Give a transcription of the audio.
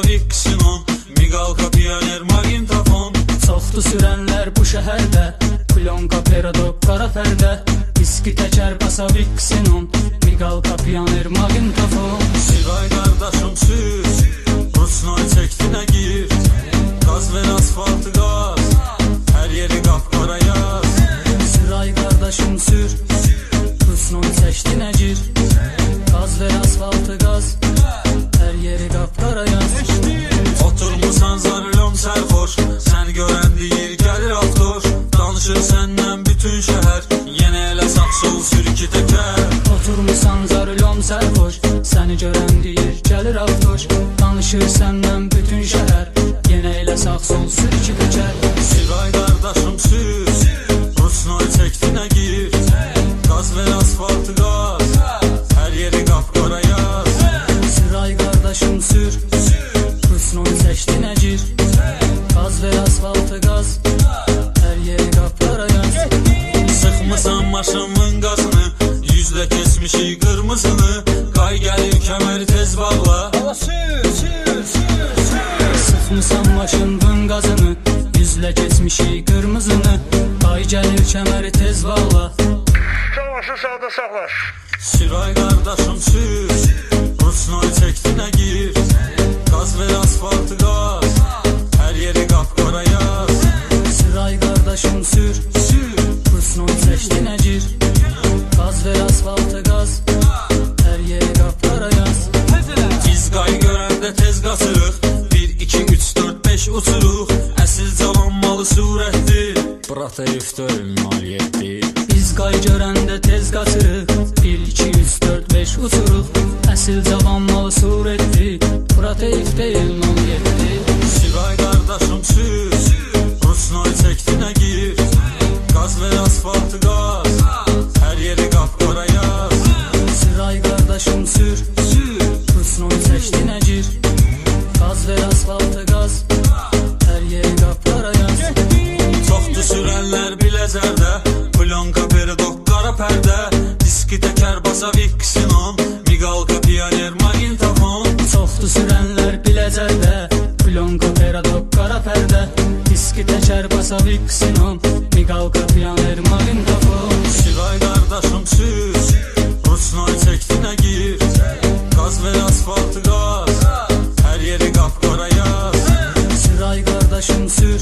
Viksin-on, Migalka, Pioner, Magintafon. Çoxdu sürənlər bu şəhərdə, Plyonka, Peradok, qara pərdə, diski təkər basa Viksin-on, Migalka, Pioner, Magintafon. Siray qardaşım sür, Rusnoy çəkdinə gir, qaz ver asfaltı qaz, hər yeri qapqara yaz. Siray qardaşım sür, Rusnoy çəkdinə gir, qaz ver asfaltı qaz, hər yeri qapqara yaz. Oturmusan zarılom sərxoş, sən görən deyir gəlir avtoş. Danışır səndən bütün şəhər, yenə elə sağ sol sür iki təkər. Oturmusan zarılom sərxoş, səni görən deyir gəlir avtoş. Danışır səndən bütün şəhər, yenə elə sağ sol sür iki təkər. Siray qardaşım sür, Rusnoy çəkdinə gir, qaz ver asfaltı qaz, hər yeri qapqara yaz. Siray qardaşım sür, Rusnoy çəkdinə gir, qaz ver asfaltı qaz, hər yeri qapqara yaz. Sıxmısan maşınımın qazını, yüzlə kesmişik qırmızını, qay gəlir kəməri tez bağla. Sıxmısan maşınımın qazını, yüzlə kesmişik qırmızını, qay gəlir kəməri tez bağla. Savaşı sağda saxlaş. Siray qardaşım sür, Rusnoy çəkdinə gir, qaz ver asfaltı qaz, hər yeri qapqara yaz. Siray qardaşım sür, Rusnoy çəkdinə gir, qaz ver asfaltı qaz, hər yeri qapqara yaz. Biz qay görəndə tez qaçırıq, 1, 2, 3, 4, 5 uçuruq, əsil cavanmalı surətdir, Bratayev döyün 07. Biz qay görəndə tez qaçırıq, 1, 2, 3, 4, 5 uçuruq, əsil cavanmalı surətdir, Bratayev deyil 07. Siray qardaşım sür, Rusnoy çəkdinə gir, qaz ver asfaltı qaz, hər yeri qapqara yaz. Siray qardaşım sür, Rusnoy çəkdinə gir, qaz ver asfaltı qaz, hər yeri qapqara yaz. Çoxdu sürənlər Biləcərdə, Plyonka, Peradok, qara pərdə, diski təkər basa Viksin-on, Migalka, Pioner, Magintafon. Çoxdu sürənlər Biləcərdə, Plyonka, Peradok, qara pərdə, diski təkər basa Viksin-on, Migalka, Pioner, Magintafon. Siray qardaşım sür, Rusnoy çəkdinə gir, qaz ver asfaltı qaz, hər yeri qapqara yaz. Siray qardaşım sür,